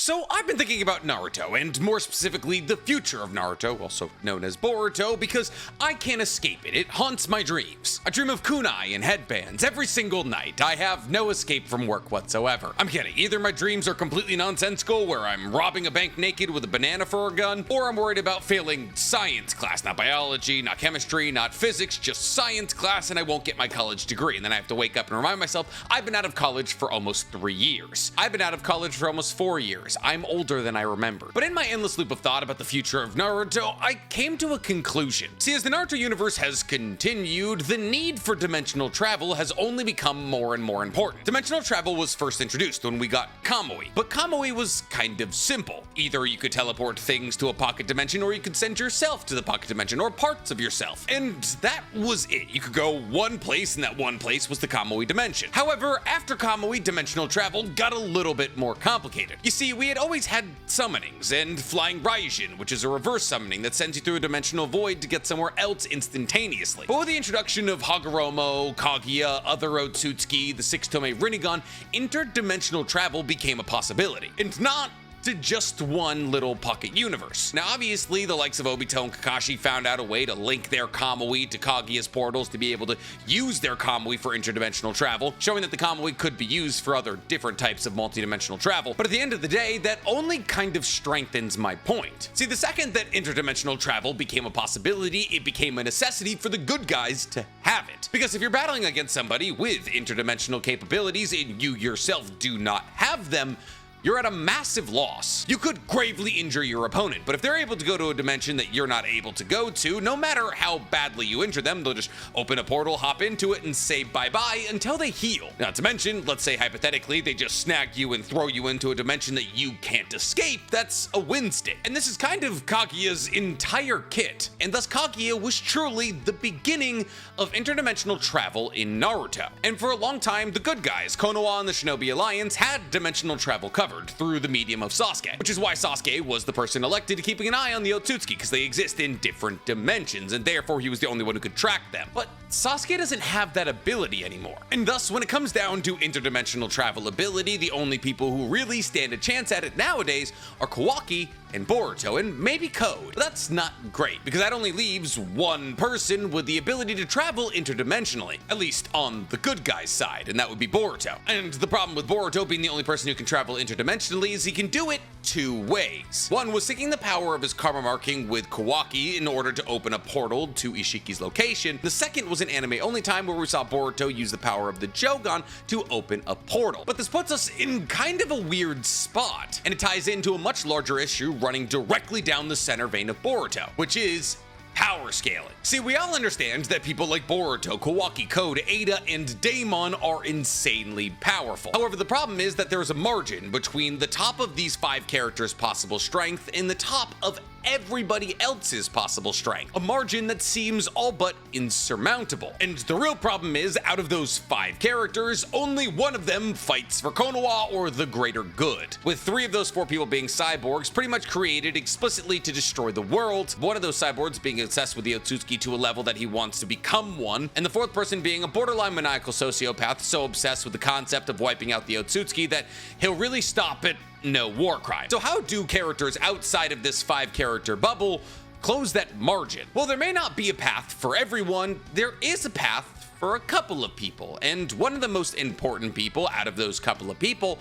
So I've been thinking about Naruto, and more specifically, the future of Naruto, also known as Boruto, because I can't escape it. It haunts my dreams. I dream of kunai and headbands every single night. I have no escape from work whatsoever. I'm kidding. Either my dreams are completely nonsensical, where I'm robbing a bank naked with a banana for a gun, or I'm worried about failing science class. Not biology, not chemistry, not physics, just science class, and I won't get my college degree. And then I have to wake up and remind myself I've been out of college for almost 3 years. I've been out of college for almost 4 years. I'm older than I remember. But in my endless loop of thought about the future of Naruto, I came to a conclusion. See, as the Naruto universe has continued, the need for dimensional travel has only become more and more important. Dimensional travel was first introduced when we got Kamui, but Kamui was kind of simple. Either you could teleport things to a pocket dimension, or you could send yourself to the pocket dimension, or parts of yourself. And that was it. You could go one place, and that one place was the Kamui dimension. However, after Kamui, dimensional travel got a little bit more complicated. You see, we had always had summonings and flying Raijin, which is a reverse summoning that sends you through a dimensional void to get somewhere else instantaneously. But with the introduction of Hagoromo, Kaguya, other Otsutsuki, the 6-tome Rinnegan, interdimensional travel became a possibility. And not to just one little pocket universe. Now, obviously, the likes of Obito and Kakashi found out a way to link their Kamui to Kaguya's portals to be able to use their Kamui for interdimensional travel, showing that the Kamui could be used for other different types of multidimensional travel. But at the end of the day, that only kind of strengthens my point. See, the second that interdimensional travel became a possibility, it became a necessity for the good guys to have it. Because if you're battling against somebody with interdimensional capabilities and you yourself do not have them, you're at a massive loss. You could gravely injure your opponent, but if they're able to go to a dimension that you're not able to go to, no matter how badly you injure them, they'll just open a portal, hop into it, and say bye-bye until they heal. Not to mention, let's say hypothetically, they just snag you and throw you into a dimension that you can't escape, that's a win stick. And this is kind of Kaguya's entire kit, and thus Kaguya was truly the beginning of interdimensional travel in Naruto. And for a long time, the good guys, Konoha and the Shinobi Alliance, had dimensional travel covered through the medium of Sasuke, which is why Sasuke was the person elected to keeping an eye on the Otsutsuki, because they exist in different dimensions, and therefore he was the only one who could track them. But Sasuke doesn't have that ability anymore. And thus, when it comes down to interdimensional travel ability, the only people who really stand a chance at it nowadays are Kawaki and Boruto, and maybe Code. But that's not great, because that only leaves one person with the ability to travel interdimensionally, at least on the good guy's side, and that would be Boruto. And the problem with Boruto being the only person who can travel interdimensionally is he can do it 2 ways. One was syncing the power of his karma marking with Kawaki in order to open a portal to Ishiki's location. The second was an anime-only time where we saw Boruto use the power of the Jogan to open a portal. But this puts us in kind of a weird spot, and it ties into a much larger issue running directly down the center vein of Boruto, which is power scaling. See, we all understand that people like Boruto, Kawaki, Code, Ada, and Daemon are insanely powerful. However, the problem is that there's a margin between the top of these 5 characters' possible strength and the top of everybody else's possible strength. A margin that seems all but insurmountable. And the real problem is, out of those 5 characters, only one of them fights for Konoha or the greater good. With 3 of those 4 people being cyborgs, pretty much created explicitly to destroy the world, one of those cyborgs being obsessed with the Otsutsuki to a level that he wants to become one, and the 4th person being a borderline maniacal sociopath so obsessed with the concept of wiping out the Otsutsuki that he'll really stop at no war crime. So how do characters outside of this 5-character bubble close that margin? Well, there may not be a path for everyone. There is a path for a couple of people, and one of the most important people out of those couple of people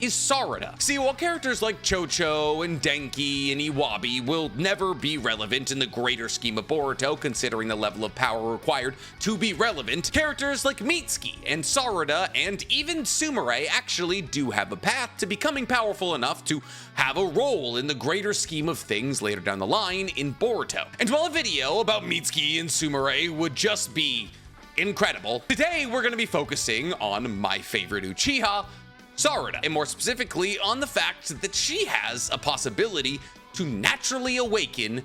is Sarada. See, while characters like Chocho and Denki and Iwabi will never be relevant in the greater scheme of Boruto, considering the level of power required to be relevant, characters like Mitsuki and Sarada and even Sumire actually do have a path to becoming powerful enough to have a role in the greater scheme of things later down the line in Boruto. And while a video about Mitsuki and Sumire would just be incredible, today we're going to be focusing on my favorite Uchiha, Sarada, and more specifically on the fact that she has a possibility to naturally awaken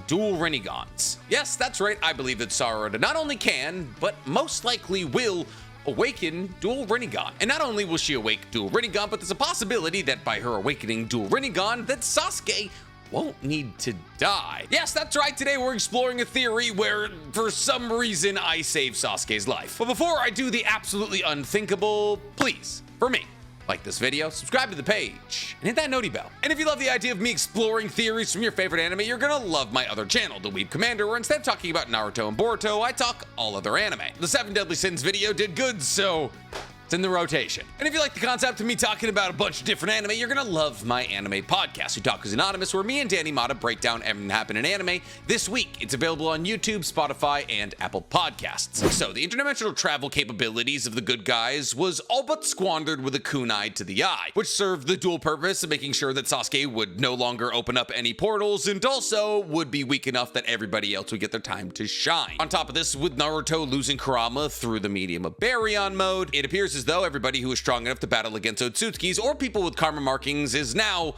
dual Rinnegans. Yes, that's right, I believe that Sarada not only can, but most likely will awaken dual Rinnegan. And not only will she awake dual Rinnegan, but there's a possibility that by her awakening dual Rinnegan, that Sasuke won't need to die. Yes, that's right, today we're exploring a theory where, for some reason, I save Sasuke's life. But before I do the absolutely unthinkable, please, for me, Like this video, subscribe to the page, and hit that noti bell. And if you love the idea of me exploring theories from your favorite anime, you're gonna love my other channel, The Weeb Commander, where instead of talking about Naruto and Boruto, I talk all other anime. The 7 Deadly Sins video did good, so it's in the rotation. And if you like the concept of me talking about a bunch of different anime, you're gonna love my anime podcast, Otaku's Anonymous, where me and Danny Mata break down everything that happened in anime this week. It's available on YouTube, Spotify, and Apple Podcasts. So the interdimensional travel capabilities of the good guys was all but squandered with a kunai to the eye, which served the dual purpose of making sure that Sasuke would no longer open up any portals and also would be weak enough that everybody else would get their time to shine. On top of this, with Naruto losing Kurama through the medium of Baryon mode, it appears as though everybody who is strong enough to battle against Otsutsukis or people with karma markings is now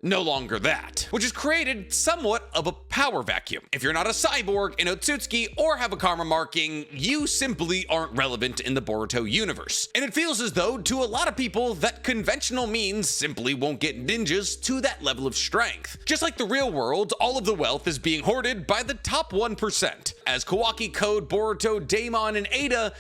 no longer that, which has created somewhat of a power vacuum. If you're not a cyborg, an Otsutsuki, or have a karma marking, you simply aren't relevant in the Boruto universe. And it feels as though, to a lot of people, that conventional means simply won't get ninjas to that level of strength. Just like the real world, all of the wealth is being hoarded by the top 1%, as Kawaki, Code, Boruto, Daemon, and Ada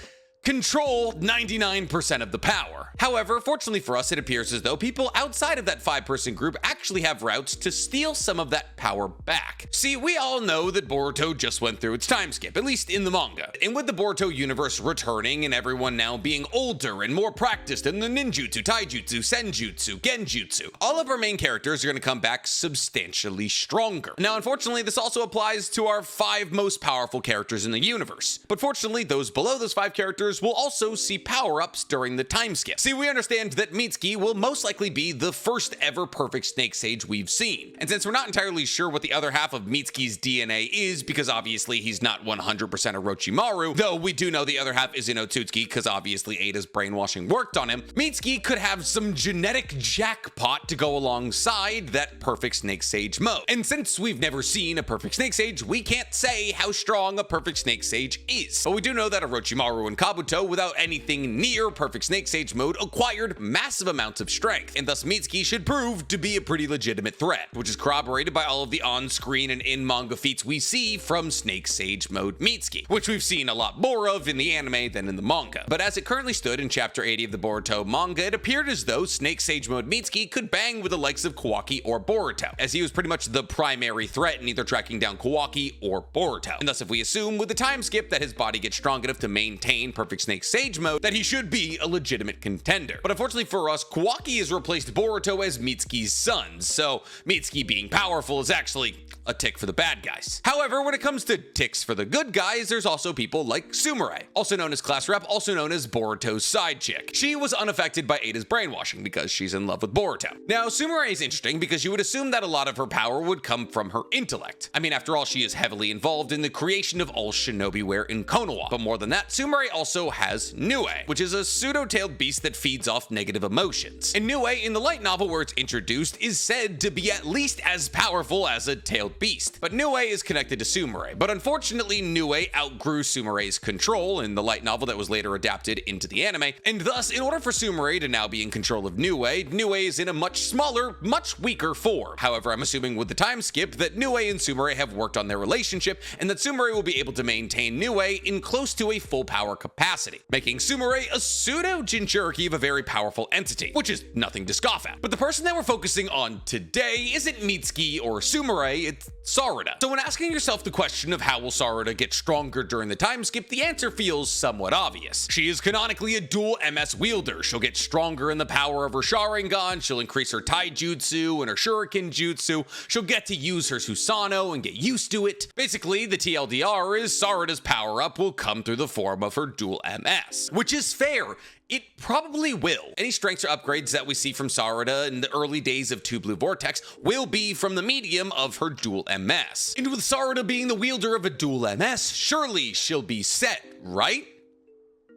control 99% of the power. However, fortunately for us, it appears as though people outside of that 5-person group actually have routes to steal some of that power back. See, we all know that Boruto just went through its time skip, at least in the manga. And with the Boruto universe returning and everyone now being older and more practiced in the ninjutsu, taijutsu, senjutsu, genjutsu, all of our main characters are going to come back substantially stronger. Now, unfortunately, this also applies to our 5 most powerful characters in the universe. But fortunately, those below those 5 characters will also see power-ups during the time skip. See, we understand that Mitsuki will most likely be the first ever perfect Snake Sage we've seen. And since we're not entirely sure what the other half of Mitsuki's DNA is, because obviously he's not 100% Orochimaru, though we do know the other half is an Otsutsuki because obviously Ada's brainwashing worked on him, Mitsuki could have some genetic jackpot to go alongside that perfect Snake Sage mode. And since we've never seen a perfect Snake Sage, we can't say how strong a perfect Snake Sage is. But we do know that Orochimaru and Kabuto, without anything near perfect Snake Sage mode, acquired massive amounts of strength, and thus Mitsuki should prove to be a pretty legitimate threat, which is corroborated by all of the on-screen and in-manga feats we see from Snake Sage mode Mitsuki, which we've seen a lot more of in the anime than in the manga. But as it currently stood in chapter 80 of the Boruto manga, it appeared as though Snake Sage mode Mitsuki could bang with the likes of Kawaki or Boruto, as he was pretty much the primary threat in either tracking down Kawaki or Boruto. And thus, if we assume with the time skip that his body gets strong enough to maintain perfect Snake Sage mode, that he should be a legitimate contender. But unfortunately for us, Kawaki has replaced Boruto as Mitsuki's son, so Mitsuki being powerful is actually a tick for the bad guys. However, when it comes to ticks for the good guys, there's also people like Sumire, also known as Class Rep, also known as Boruto's side chick. She was unaffected by Ada's brainwashing because she's in love with Boruto. Now, Sumire is interesting because you would assume that a lot of her power would come from her intellect. I mean, after all, she is heavily involved in the creation of all shinobi wear in Konoha. But more than that, Sumire also has Nue, which is a pseudo-tailed beast that feeds off negative emotions. And Nue, in the light novel where it's introduced, is said to be at least as powerful as a tailed beast. But Nue is connected to Sumire, but unfortunately Nue outgrew Sumire's control in the light novel that was later adapted into the anime, and thus, in order for Sumire to now be in control of Nue is in a much smaller, much weaker form. However, I'm assuming with the time skip that Nue and Sumire have worked on their relationship, and that Sumire will be able to maintain Nue in close to a full power capacity, making Sumire a pseudo-Jinchuriki of a very powerful entity, which is nothing to scoff at. But the person that we're focusing on today isn't Mitsuki or Sumire, it's Sarada. So when asking yourself the question of how will Sarada get stronger during the time skip, the answer feels somewhat obvious. She is canonically a dual MS wielder. She'll get stronger in the power of her Sharingan, she'll increase her taijutsu and her shuriken jutsu, she'll get to use her Susanoo and get used to it. Basically, the TLDR is Sarada's power-up will come through the form of her dual MS, which is fair. It probably will. Any strengths or upgrades that we see from Sarada in the early days of Two Blue Vortex will be from the medium of her dual MS. And with Sarada being the wielder of a dual MS, surely she'll be set, right?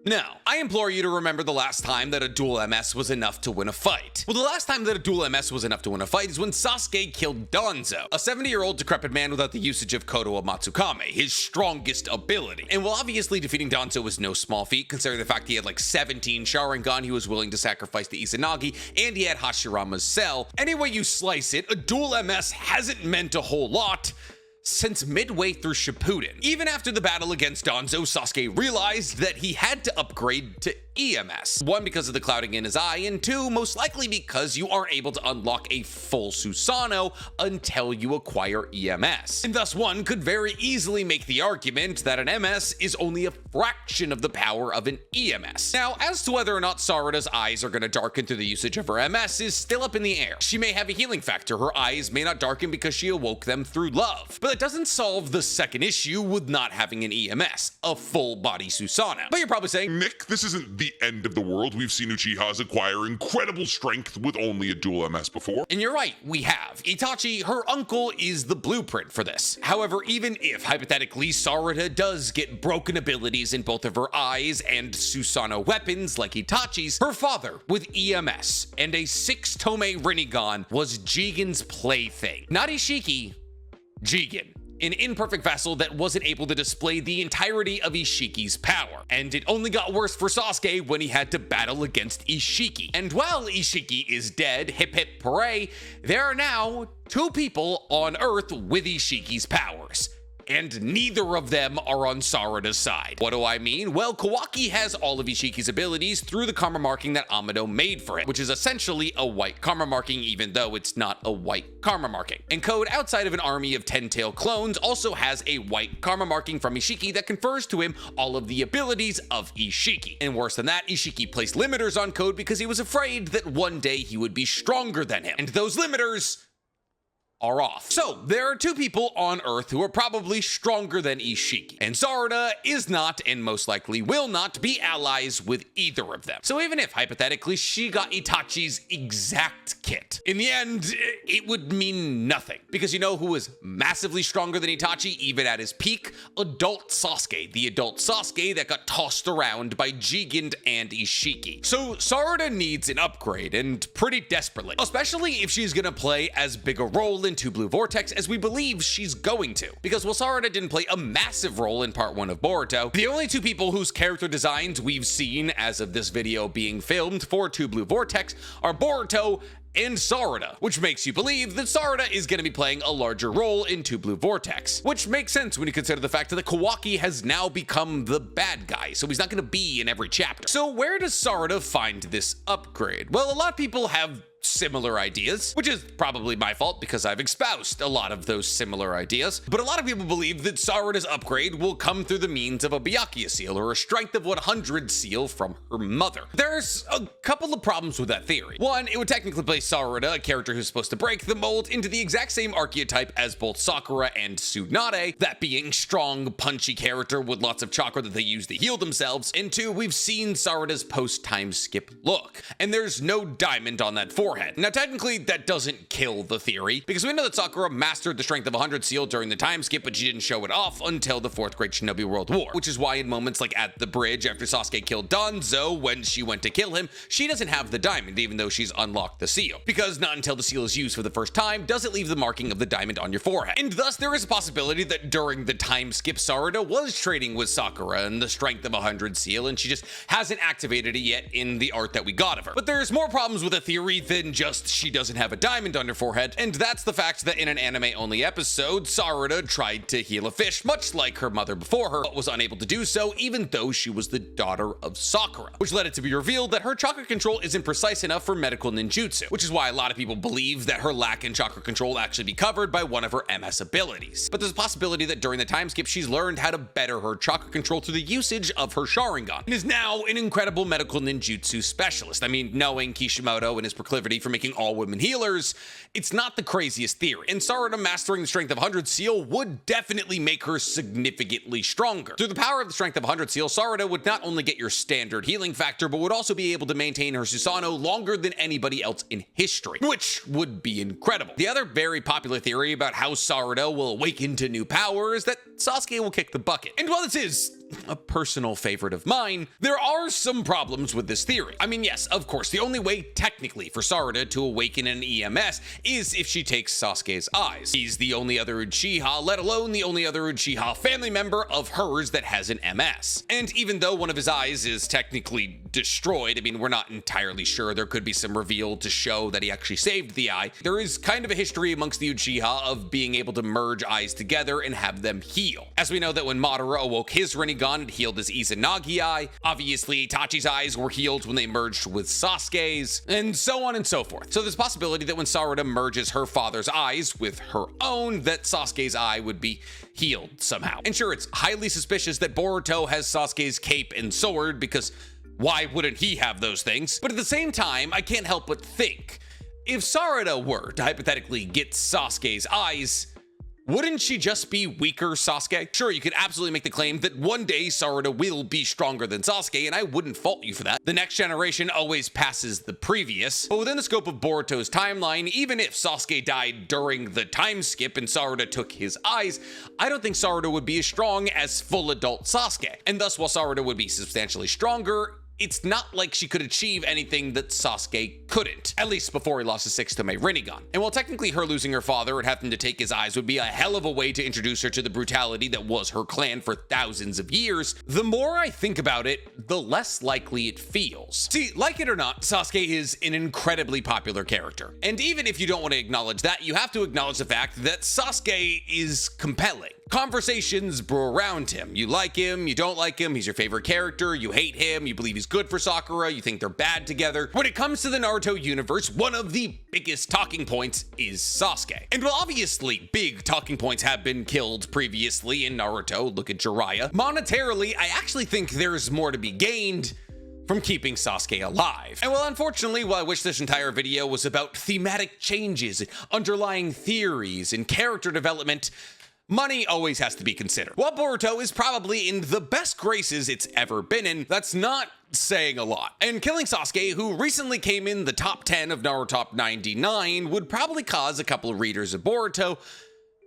Now, I implore you to remember the last time that a dual MS was enough to win a fight. Well, the last time that a dual MS was enough to win a fight is when Sasuke killed Danzo, a 70-year-old decrepit man without the usage of Kodo of Matsukame, his strongest ability. And while obviously defeating Danzo was no small feat, considering the fact he had like 17 Sharingan he was willing to sacrifice to Izanagi, and he had Hashirama's cell, any way you slice it, a dual MS hasn't meant a whole lot since midway through Shippuden. Even after the battle against Danzo, Sasuke realized that he had to upgrade to EMS. One, because of the clouding in his eye, and two, most likely because you aren't able to unlock a full Susanoo until you acquire EMS. And thus one could very easily make the argument that an MS is only a fraction of the power of an EMS. Now, as to whether or not Sarada's eyes are going to darken through the usage of her MS is still up in the air. She may have a healing factor. Her eyes may not darken because she awoke them through love. But that doesn't solve the second issue with not having an EMS, a full body Susanoo. But you're probably saying, Nick, this isn't the end of the world. We've seen Uchihas acquire incredible strength with only a dual MS before. and you're right, we have. Itachi, her uncle, is the blueprint for this. However, even if, hypothetically, Sarada does get broken abilities in both of her eyes and Susanoo weapons like Itachi's, her father, with EMS and a 6-tome Rinnegan, was Jigen's plaything. Not Ishiki, Jigen. An imperfect vessel that wasn't able to display the entirety of Ishiki's power. And it only got worse for Sasuke when he had to battle against Ishiki. And while Ishiki is dead, hip hip hooray, there are now 2 people on Earth with Ishiki's powers. And neither of them are on Sarada's side. What do I mean? Well, Kawaki has all of Ishiki's abilities through the karma marking that Amado made for him, which is essentially a white karma marking, even though it's not a white karma marking. And Code, outside of an army of 10-tail clones, also has a white karma marking from Ishiki that confers to him all of the abilities of Ishiki. And worse than that, Ishiki placed limiters on Code because he was afraid that one day he would be stronger than him. And those limiters are off. So there are 2 people on Earth who are probably stronger than Ishiki, and Sarada is not, and most likely will not, be allies with either of them. So even if, hypothetically, she got Itachi's exact kit, in the end, it would mean nothing. Because you know who was massively stronger than Itachi, even at his peak? Adult Sasuke. The adult Sasuke that got tossed around by Jigen and Ishiki. So Sarada needs an upgrade, and pretty desperately. Especially if she's gonna play as big a role in 2 Blue Vortex as we believe she's going to. Because while Sarada didn't play a massive role in part 1 of Boruto, the only 2 people whose character designs we've seen as of this video being filmed for 2 Blue Vortex are Boruto and Sarada, which makes you believe that Sarada is going to be playing a larger role in 2 Blue Vortex, which makes sense when you consider the fact that Kawaki has now become the bad guy, so he's not going to be in every chapter. So where does Sarada find this upgrade? Well, a lot of people have similar ideas, which is probably my fault because I've espoused a lot of those similar ideas. But a lot of people believe that Sarada's upgrade will come through the means of a Byakuya seal or a strength of 100 seal from her mother. There's a couple of problems with that theory. One, it would technically place Sarada, a character who's supposed to break the mold, into the exact same archetype as both Sakura and Tsunade, that being strong, punchy character with lots of chakra that they use to heal themselves. And 2, we've seen Sarada's post-time skip look, and there's no diamond on that forehead. Now, technically, that doesn't kill the theory, because we know that Sakura mastered the strength of 100 seal during the time skip, but she didn't show it off until the 4th Great Shinobi World War, which is why in moments like at the bridge after Sasuke killed Danzo, when she went to kill him, she doesn't have the diamond, even though she's unlocked the seal, because not until the seal is used for the first time does it leave the marking of the diamond on your forehead. And thus, there is a possibility that during the time skip, Sarada was trading with Sakura and the strength of 100 seal, and she just hasn't activated it yet in the art that we got of her. But there's more problems with the theory than just she doesn't have a diamond on her forehead, and that's the fact that in an anime-only episode, Sarada tried to heal a fish, much like her mother before her, but was unable to do so even though she was the daughter of Sakura, which led it to be revealed that her chakra control isn't precise enough for medical ninjutsu, which is why a lot of people believe that her lack in chakra control will actually be covered by one of her MS abilities. But there's a possibility that during the time skip, she's learned how to better her chakra control through the usage of her Sharingan, and is now an incredible medical ninjutsu specialist. I mean, knowing Kishimoto and his proclivity for making all women healers, it's not the craziest theory, and Sarada mastering the strength of 100 seal would definitely make her significantly stronger. Through the power of the strength of 100 seal, Sarada would not only get your standard healing factor, but would also be able to maintain her Susanoo longer than anybody else in history, which would be incredible. The other very popular theory about how Sarada will awaken to new power is that Sasuke will kick the bucket. And while this is a personal favorite of mine, there are some problems with this theory. I mean, yes, of course, the only way technically for Sarada to awaken an EMS is if she takes Sasuke's eyes. He's the only other Uchiha, let alone the only other Uchiha family member of hers that has an MS. And even though one of his eyes is technically destroyed. I mean, we're not entirely sure. There could be some reveal to show that he actually saved the eye. There is kind of a history amongst the Uchiha of being able to merge eyes together and have them heal. As we know that when Madara awoke his Rinnegan, it healed his Izanagi eye. Obviously, Itachi's eyes were healed when they merged with Sasuke's, and so on and so forth. So there's a possibility that when Sarada merges her father's eyes with her own, that Sasuke's eye would be healed somehow. And sure, it's highly suspicious that Boruto has Sasuke's cape and sword, because why wouldn't he have those things? But at the same time, I can't help but think, if Sarada were to hypothetically get Sasuke's eyes, wouldn't she just be weaker Sasuke? Sure, you could absolutely make the claim that one day Sarada will be stronger than Sasuke, and I wouldn't fault you for that. The next generation always passes the previous. But within the scope of Boruto's timeline, even if Sasuke died during the time skip and Sarada took his eyes, I don't think Sarada would be as strong as full adult Sasuke. And thus, while Sarada would be substantially stronger, it's not like she could achieve anything that Sasuke couldn't, at least before he lost his 6th Rinnegan. And while technically her losing her father and having to take his eyes would be a hell of a way to introduce her to the brutality that was her clan for thousands of years, the more I think about it, the less likely it feels. See, like it or not, Sasuke is an incredibly popular character. And even if you don't want to acknowledge that, you have to acknowledge the fact that Sasuke is compelling. Conversations brew around him. You like him, you don't like him, he's your favorite character, you hate him, you believe he's good for Sakura, you think they're bad together. When it comes to the Naruto universe, one of the biggest talking points is Sasuke. And while obviously big talking points have been killed previously in Naruto, look at Jiraiya, monetarily, I actually think there's more to be gained from keeping Sasuke alive. And well, unfortunately, while I wish this entire video was about thematic changes, underlying theories, and character development, money always has to be considered. While Boruto is probably in the best graces it's ever been in, that's not saying a lot. And killing Sasuke, who recently came in the top 10 of Naruto Top 99, would probably cause a couple of readers of Boruto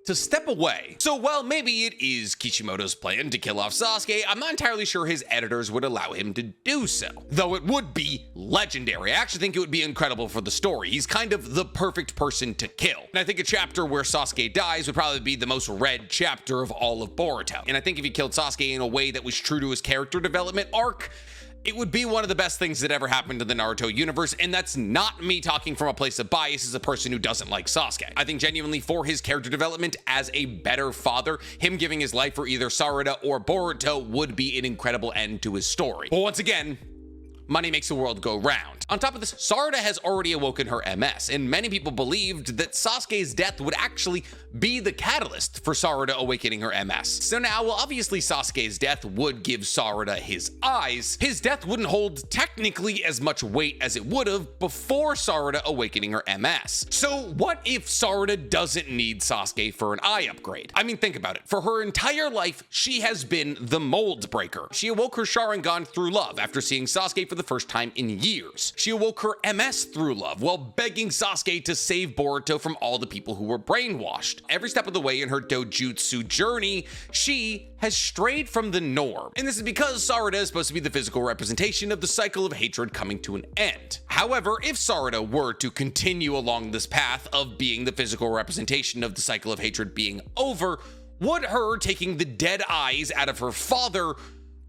to step away. So while maybe it is Kishimoto's plan to kill off Sasuke, I'm not entirely sure his editors would allow him to do so. Though it would be legendary. I actually think it would be incredible for the story. He's kind of the perfect person to kill. And I think a chapter where Sasuke dies would probably be the most read chapter of all of Boruto. And I think if he killed Sasuke in a way that was true to his character development arc, it would be one of the best things that ever happened to the Naruto universe, and that's not me talking from a place of bias as a person who doesn't like Sasuke. I think genuinely for his character development as a better father, him giving his life for either Sarada or Boruto would be an incredible end to his story. But once again, money makes the world go round. On top of this, Sarada has already awoken her MS, and many people believed that Sasuke's death would actually be the catalyst for Sarada awakening her MS. So now, while obviously Sasuke's death would give Sarada his eyes, his death wouldn't hold technically as much weight as it would have before Sarada awakening her MS. So what if Sarada doesn't need Sasuke for an eye upgrade? I mean, think about it. For her entire life, she has been the mold breaker. She awoke her Sharingan through love after seeing Sasuke for the first time in years. She awoke her MS through love while begging Sasuke to save Boruto from all the people who were brainwashed. Every step of the way in her dojutsu journey, she has strayed from the norm. And this is because Sarada is supposed to be the physical representation of the cycle of hatred coming to an end. However, if Sarada were to continue along this path of being the physical representation of the cycle of hatred being over, would her taking the dead eyes out of her father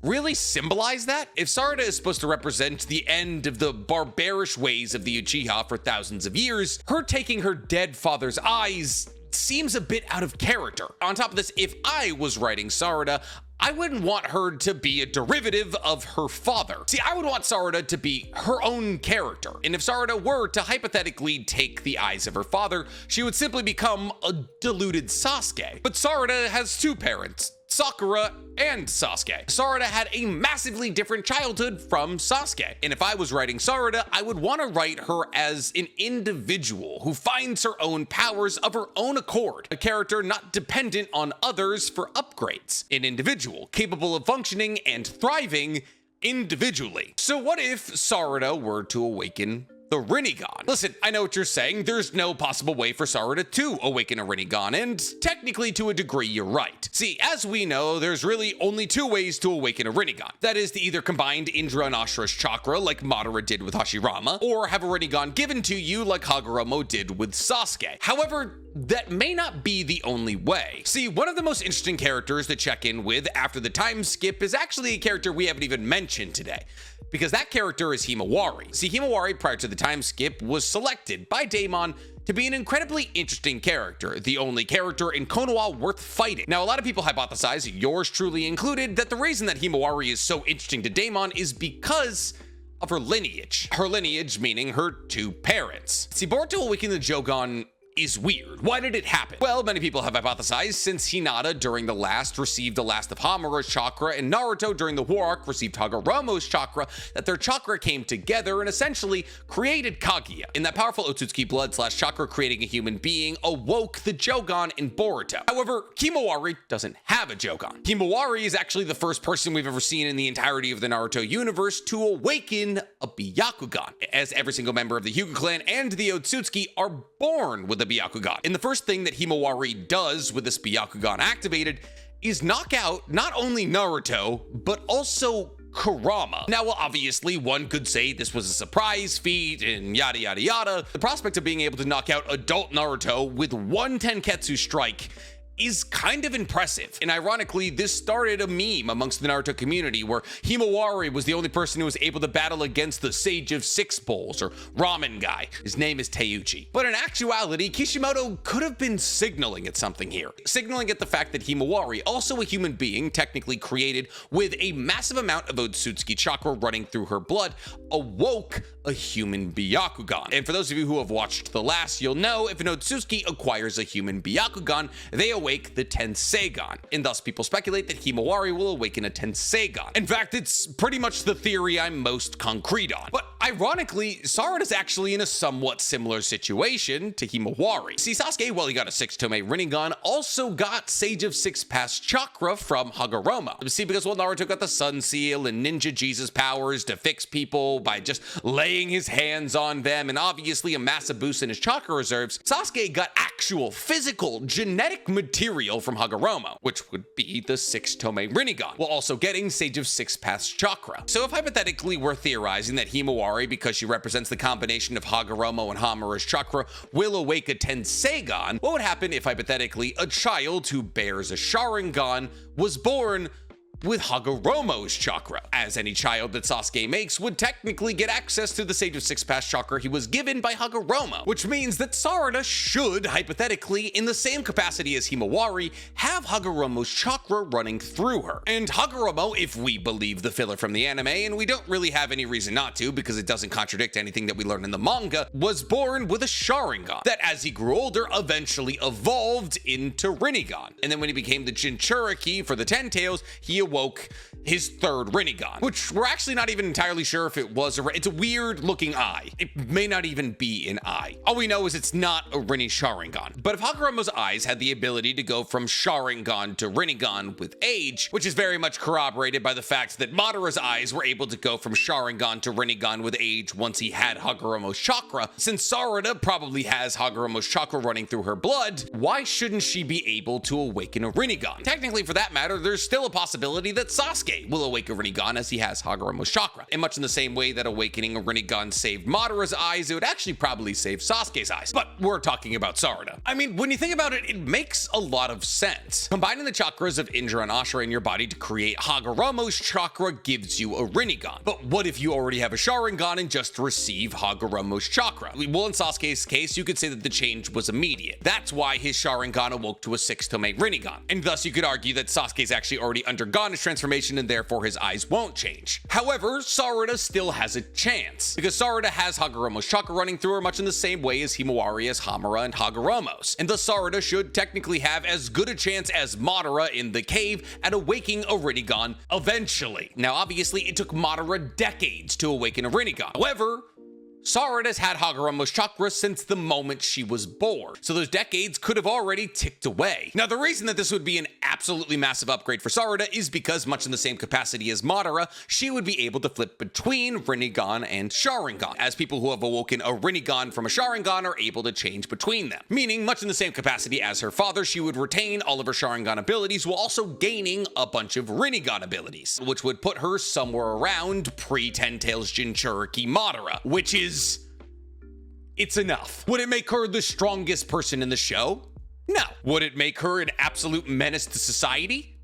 really symbolize that? If Sarada is supposed to represent the end of the barbarish ways of the Uchiha for thousands of years, her taking her dead father's eyes seems a bit out of character. On top of this, if I was writing Sarada, I wouldn't want her to be a derivative of her father. See, I would want Sarada to be her own character. And if Sarada were to hypothetically take the eyes of her father, she would simply become a diluted Sasuke. But Sarada has two parents, Sakura and Sasuke. Sarada had a massively different childhood from Sasuke. And if I was writing Sarada, I would want to write her as an individual who finds her own powers of her own accord. A character not dependent on others for upgrades. An individual capable of functioning and thriving individually. So what if Sarada were to awaken the Rinnegan? Listen, I know what you're saying. There's no possible way for Sarada to awaken a Rinnegan, and technically to a degree you're right. See, as we know, there's really only two ways to awaken a Rinnegan. That is to either combine Indra and Ashura's chakra like Madara did with Hashirama, or have a Rinnegan given to you like Hagoromo did with Sasuke. However, that may not be the only way. See, one of the most interesting characters to check in with after the time skip is actually a character we haven't even mentioned today. because that character is Himawari. See, Himawari, prior to the time skip, was selected by Daemon to be an incredibly interesting character, the only character in Konoha worth fighting. Now, a lot of people hypothesize, yours truly included, that the reason that Himawari is so interesting to Daemon is because of her lineage. Her lineage meaning her two parents. See, Boruto awakening the Jogan is weird. Why did it happen? Well, many people have hypothesized since Hinata during the last received the last of Hamura's chakra and Naruto during the war arc received Hagoromo's chakra, that their chakra came together and essentially created Kaguya. In that powerful Otsutsuki blood / chakra creating a human being awoke the Jogan in Boruto. However, Himawari doesn't have a Jogan. Himawari is actually the first person we've ever seen in the entirety of the Naruto universe to awaken a Byakugan, as every single member of the Hyuga clan and the Otsutsuki are born with a Byakugan. And the first thing that Himawari does with this Byakugan activated is knock out not only Naruto, but also Kurama. Now, well, obviously, one could say this was a surprise feat and yada yada yada. The prospect of being able to knock out adult Naruto with one Tenketsu strike is kind of impressive. And ironically, this started a meme amongst the Naruto community where Himawari was the only person who was able to battle against the Sage of Six Bowls, or ramen guy. His name is Teuchi. But in actuality, Kishimoto could have been signaling at something here. Signaling at the fact that Himawari, also a human being, technically created with a massive amount of Otsutsuki chakra running through her blood, awoke a human Byakugan. And for those of you who have watched The Last, you'll know if an Otsutsuki acquires a human Byakugan, they awake the Tenseigan, and thus people speculate that Himawari will awaken a Tenseigan. In fact, it's pretty much the theory I'm most concrete on. But ironically, Sarada is actually in a somewhat similar situation to Himawari. See, Sasuke, while he got a 6-tome Rinnegan, also got Sage of Six Pass chakra from Hagoromo. See, because while Naruto got the Sun Seal and Ninja Jesus powers to fix people by just laying his hands on them, and obviously a massive boost in his chakra reserves, Sasuke got actual physical genetic material from Hagoromo, which would be the 6-tome Rinnegan, while also getting Sage of Six Pass chakra. So if hypothetically we're theorizing that Himawari, because she represents the combination of Hagoromo and Hamura's chakra, will awake a Tenseigan, what would happen if hypothetically a child who bears a Sharingan was born with Hagoromo's chakra? As any child that Sasuke makes would technically get access to the Sage of Six Pass chakra he was given by Hagoromo, which means that Sarada should, hypothetically, in the same capacity as Himawari, have Hagoromo's chakra running through her. And Hagoromo, if we believe the filler from the anime, and we don't really have any reason not to because it doesn't contradict anything that we learn in the manga, was born with a Sharingan that, as he grew older, eventually evolved into Rinnegan. And then when he became the Jinchuriki for the Ten Tails, he awoke his third Rinnegan, which we're actually not even entirely sure if it was it's a weird looking eye. It may not even be an eye. All we know is it's not a Rinne Sharingan. But if Hagoromo's eyes had the ability to go from Sharingan to Rinnegan with age, which is very much corroborated by the fact that Madara's eyes were able to go from Sharingan to Rinnegan with age once he had Hagoromo's chakra, since Sarada probably has Hagoromo's chakra running through her blood, why shouldn't she be able to awaken a Rinnegan? Technically, for that matter, there's still a possibility that Sasuke will awaken a Rinnegan as he has Hagoromo's chakra. And much in the same way that awakening a Rinnegan saved Madara's eyes, it would actually probably save Sasuke's eyes. But we're talking about Sarada. I mean, when you think about it, it makes a lot of sense. Combining the chakras of Indra and Ashura in your body to create Hagoromo's chakra gives you a Rinnegan. But what if you already have a Sharingan and just receive Hagoromo's chakra? Well, in Sasuke's case, you could say that the change was immediate. That's why his Sharingan awoke to a 6-tome Rinnegan. And thus you could argue that Sasuke's actually already undergone his transformation and therefore his eyes won't change. However, Sarada still has a chance, because Sarada has Hagoromo's chakra running through her much in the same way as Himawari has Hamura and Hagoromo's, and thus Sarada should technically have as good a chance as Madara in the cave at awakening a Rinnegan eventually. Now obviously it took Madara decades to awaken a Rinnegan. However, Sarada's had Hagoromo's chakra since the moment she was born, so those decades could have already ticked away. Now, the reason that this would be an absolutely massive upgrade for Sarada is because, much in the same capacity as Madara, she would be able to flip between Rinnegan and Sharingan, as people who have awoken a Rinnegan from a Sharingan are able to change between them. Meaning, much in the same capacity as her father, she would retain all of her Sharingan abilities while also gaining a bunch of Rinnegan abilities, which would put her somewhere around pre-Ten Tails Jinchuriki Madara, which is it's enough. Would it make her the strongest person in the show? No. Would it make her an absolute menace to society?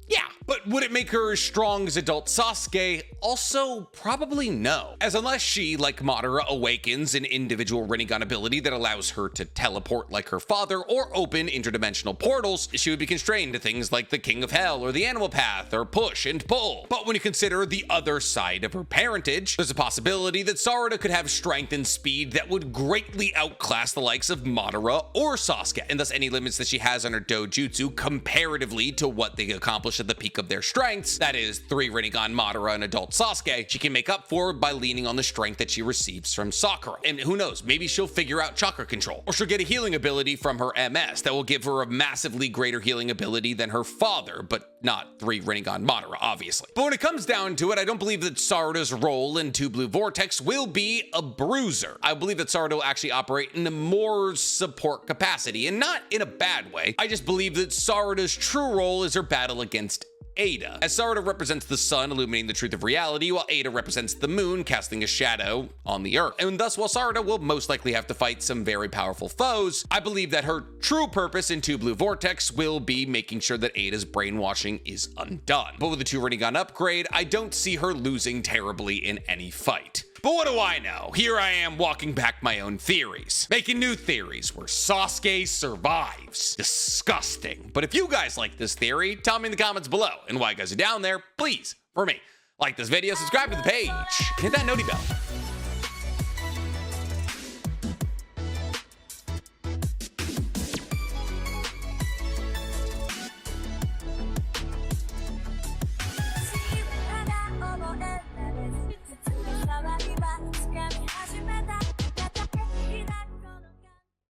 Yeah. But would it make her as strong as adult Sasuke? Also, probably no. As unless she, like Madara, awakens an individual Rinnegan ability that allows her to teleport like her father or open interdimensional portals, she would be constrained to things like the King of Hell or the Animal Path or push and pull. But when you consider the other side of her parentage, there's a possibility that Sarada could have strength and speed that would greatly outclass the likes of Madara or Sasuke, and thus any limits that she has on her dojutsu comparatively to what they accomplish at the peak of their strengths, that is 3 Rinnegan Madara and adult Sasuke, she can make up for by leaning on the strength that she receives from Sakura. And who knows, maybe she'll figure out chakra control, or she'll get a healing ability from her MS that will give her a massively greater healing ability than her father, but not 3 Rinnegan Madara, obviously. But when it comes down to it, I don't believe that Sarada's role in 2 Blue Vortex will be a bruiser. I believe that Sarada will actually operate in a more support capacity, and not in a bad way. I just believe that Sarada's true role is her battle against Ada, as Sarada represents the sun, illuminating the truth of reality, while Ada represents the moon, casting a shadow on the earth. And thus, while Sarada will most likely have to fight some very powerful foes, I believe that her true purpose in 2 Blue Vortex will be making sure that Ada's brainwashing is undone. But with the 2 Rinnegan upgrade, I don't see her losing terribly in any fight. But what do I know? Here I am walking back my own theories, making new theories where Sasuke survives. Disgusting. But if you guys like this theory, tell me in the comments below. And while you guys are down there, please, for me, like this video, subscribe to the page, and hit that noti bell.